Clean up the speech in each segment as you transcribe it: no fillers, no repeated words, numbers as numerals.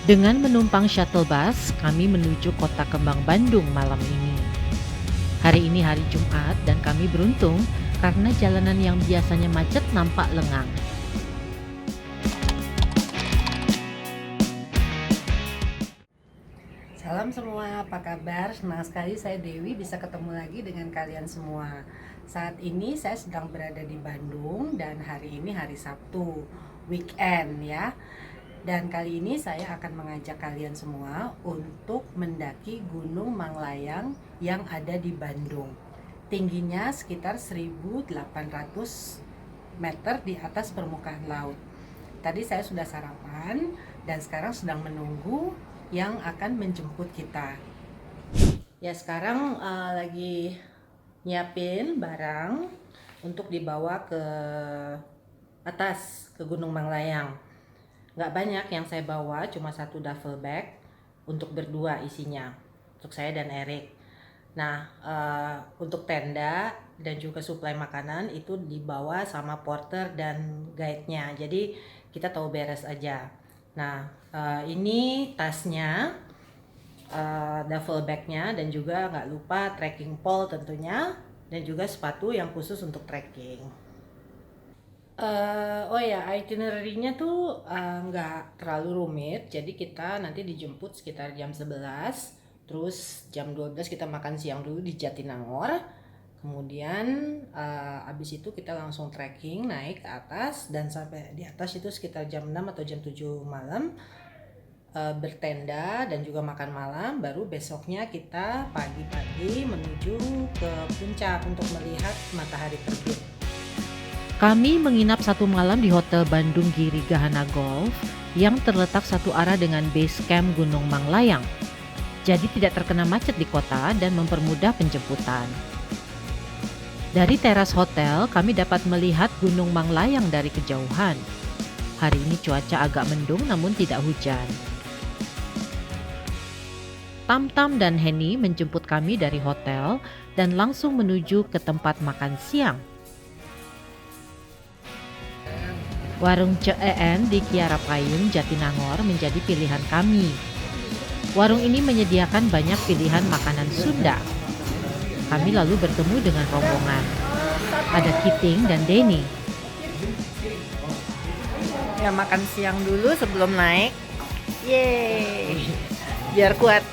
Dengan menumpang shuttle bus, kami menuju Kota Kembang Bandung malam ini. Hari ini hari Jumat dan kami beruntung karena jalanan yang biasanya macet nampak lengang. Salam semua, apa kabar? Senang sekali saya Dewi bisa ketemu lagi dengan kalian semua. Saat ini saya sedang berada di Bandung dan hari ini hari Sabtu, weekend ya. Dan kali ini saya akan mengajak kalian semua untuk mendaki Gunung Manglayang yang ada di Bandung. Tingginya sekitar 1800 meter di atas permukaan laut. Tadi saya sudah sarapan dan sekarang sedang menunggu yang akan menjemput kita. Ya sekarang lagi nyiapin barang untuk dibawa ke atas ke Gunung Manglayang. Nggak banyak yang saya bawa, cuma satu duffel bag untuk berdua isinya, untuk saya dan Erik. Nah, untuk tenda dan juga suplai makanan itu dibawa sama porter dan guide-nya. Jadi kita tahu beres aja. Nah, ini tasnya, duffel bag-nya, dan juga nggak lupa trekking pole tentunya, dan juga sepatu yang khusus untuk trekking. Oh ya, itinerary-nya tuh nggak terlalu rumit. Jadi kita nanti dijemput sekitar jam 11, terus jam 12 kita makan siang dulu di Jatinangor. Kemudian abis itu kita langsung trekking naik ke atas dan sampai di atas itu sekitar jam 6 atau jam 7 malam, bertenda dan juga makan malam. Baru besoknya kita pagi-pagi menuju ke puncak untuk melihat matahari terbit. Kami menginap satu malam di Hotel Bandung Giri Gahana Golf yang terletak satu arah dengan base camp Gunung Manglayang. Jadi tidak terkena macet di kota dan mempermudah penjemputan. Dari teras hotel, kami dapat melihat Gunung Manglayang dari kejauhan. Hari ini cuaca agak mendung namun tidak hujan. Tam-Tam dan Henny menjemput kami dari hotel dan langsung menuju ke tempat makan siang. Warung CEN di Kiara Payung, Jatinangor menjadi pilihan kami. Warung ini menyediakan banyak pilihan makanan Sunda. Kami lalu bertemu dengan rombongan. Ada Kiting dan Denny. Ya makan siang dulu sebelum naik. Yeay, biar kuat.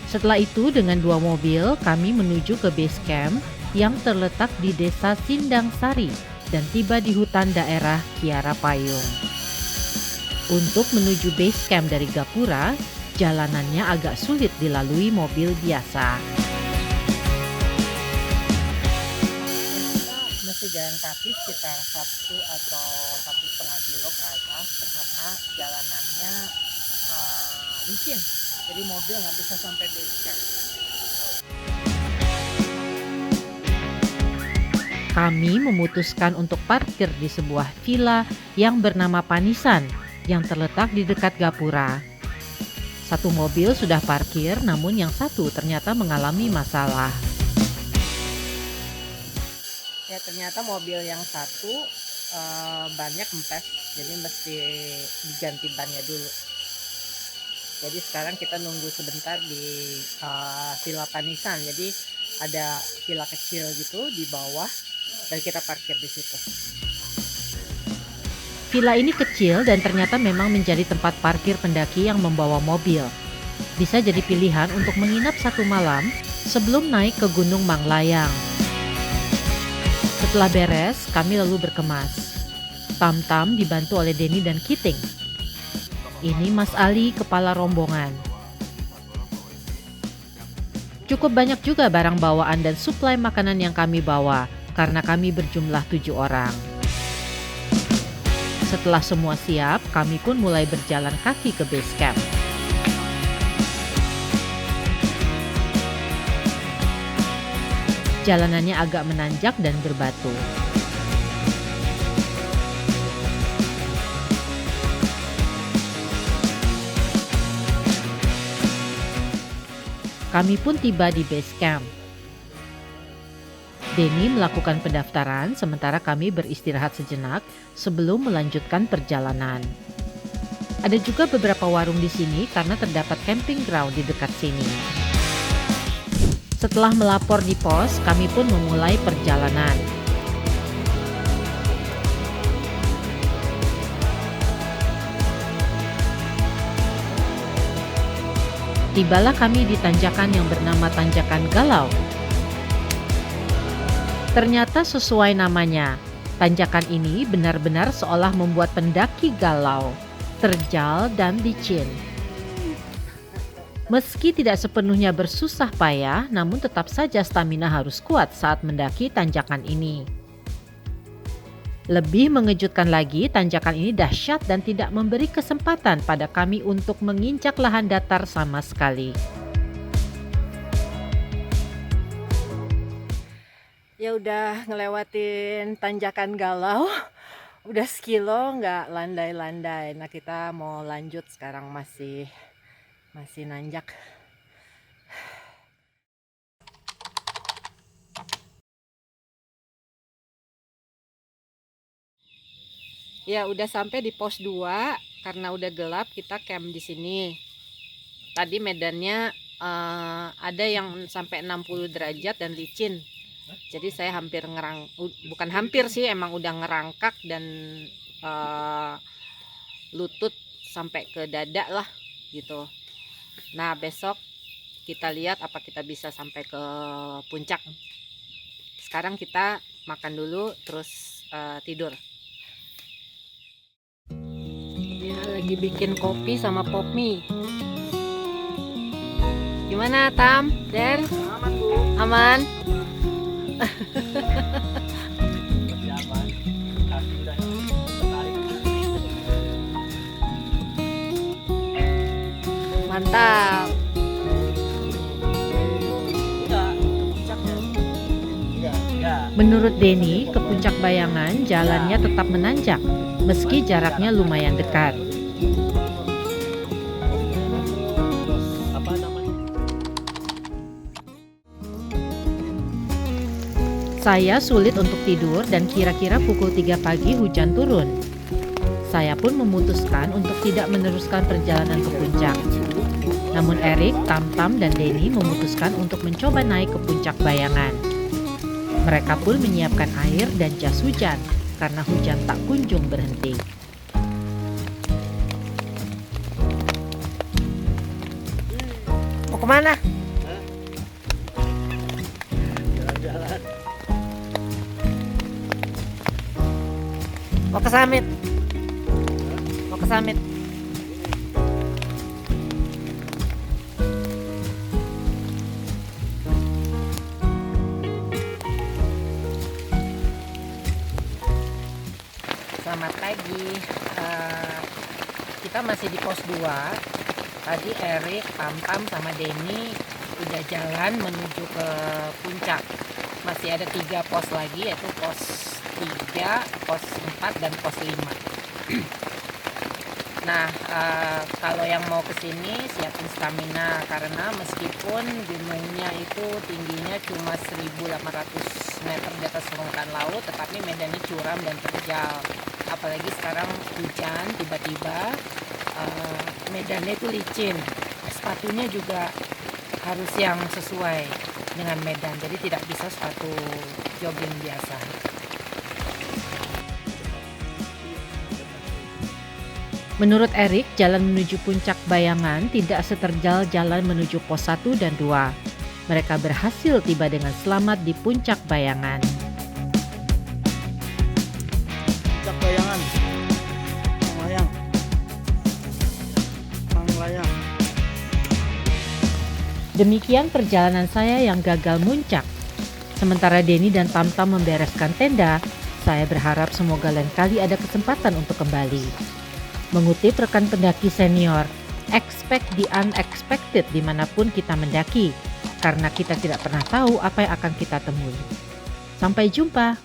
Setelah itu dengan dua mobil kami menuju ke base camp yang terletak di Desa Sindang Sari dan tiba di hutan daerah Kiara Payung. Untuk menuju base camp dari Gapura, jalanannya agak sulit dilalui mobil biasa. Mesti jalan kaki sekitar 1 atau 1,5 kilo ke atas karena jalanannya licin. Jadi mobil nggak bisa sampai base camp. Kami memutuskan untuk parkir di sebuah villa yang bernama Panisan yang terletak di dekat Gapura. Satu mobil sudah parkir, namun yang satu ternyata mengalami masalah. Ya ternyata mobil yang satu bannya kempes, jadi mesti diganti bannya dulu. Jadi sekarang kita nunggu sebentar di Villa Panisan. Jadi ada villa kecil gitu di bawah dan kita parkir di situ. Villa ini kecil dan ternyata memang menjadi tempat parkir pendaki yang membawa mobil. Bisa jadi pilihan untuk menginap satu malam sebelum naik ke Gunung Manglayang. Setelah beres, kami lalu berkemas. Tam-Tam dibantu oleh Denny dan Kiting. Ini Mas Ali, kepala rombongan. Cukup banyak juga barang bawaan dan suplai makanan yang kami bawa karena kami berjumlah 7 orang. Setelah semua siap, kami pun mulai berjalan kaki ke base camp. Jalanannya agak menanjak dan berbatu. Kami pun tiba di base camp. Denny melakukan pendaftaran sementara kami beristirahat sejenak sebelum melanjutkan perjalanan. Ada juga beberapa warung di sini karena terdapat camping ground di dekat sini. Setelah melapor di pos, kami pun memulai perjalanan. Tibalah kami di tanjakan yang bernama Tanjakan Galau. Ternyata sesuai namanya, tanjakan ini benar-benar seolah membuat pendaki galau, terjal dan licin. Meski tidak sepenuhnya bersusah payah, namun tetap saja stamina harus kuat saat mendaki tanjakan ini. Lebih mengejutkan lagi, tanjakan ini dahsyat dan tidak memberi kesempatan pada kami untuk menginjak lahan datar sama sekali. Ya udah ngelewatin tanjakan galau, udah sekilo nggak landai-landai. Nah kita mau lanjut sekarang, masih nanjak. Ya udah sampai di pos 2, karena udah gelap kita camp di sini. Tadi medannya ada yang sampai 60 derajat dan licin. Jadi saya bukan hampir sih, emang udah ngerangkak dan lutut sampai ke dada lah gitu. Nah besok kita lihat apa kita bisa sampai ke puncak. Sekarang kita makan dulu terus tidur. Ya lagi bikin kopi sama pop mie. Gimana Tam? Der? Aman Bu. Aman? Mantap. Menurut Denny, ke Puncak Bayangan jalannya tetap menanjak, meski jaraknya lumayan dekat. Saya sulit untuk tidur dan kira-kira pukul 3 pagi hujan turun. Saya pun memutuskan untuk tidak meneruskan perjalanan ke puncak. Namun Erik, Tam-Tam, dan Denny memutuskan untuk mencoba naik ke Puncak Bayangan. Mereka pun menyiapkan air dan jas hujan karena hujan tak kunjung berhenti. Mau kemana? Jalan-jalan. Mau ke summit. Mau ke summit. Selamat pagi. Kita masih di pos 2. Tadi Erik, Tam-Tam, sama Denny udah jalan menuju ke puncak. Masih ada 3 pos lagi, yaitu pos 3, pos 4, dan pos 5. Nah, kalau yang mau kesini siapin stamina, karena meskipun gunungnya itu tingginya cuma 1.800 meter di atas permukaan laut, tetapi medannya curam dan terjal. Apalagi sekarang hujan tiba-tiba, medannya itu licin. Sepatunya juga harus yang sesuai dengan medan, jadi tidak bisa sepatu jogging biasa. Menurut Erik, jalan menuju Puncak Bayangan tidak seterjal jalan menuju pos 1 dan 2. Mereka berhasil tiba dengan selamat di Puncak Bayangan. Puncak Bayangan. Layang. Layang. Demikian perjalanan saya yang gagal muncak. Sementara Denny dan Tam-Tam membereskan tenda, saya berharap semoga lain kali ada kesempatan untuk kembali. Mengutip rekan pendaki senior, expect the unexpected dimanapun kita mendaki, karena kita tidak pernah tahu apa yang akan kita temui. Sampai jumpa.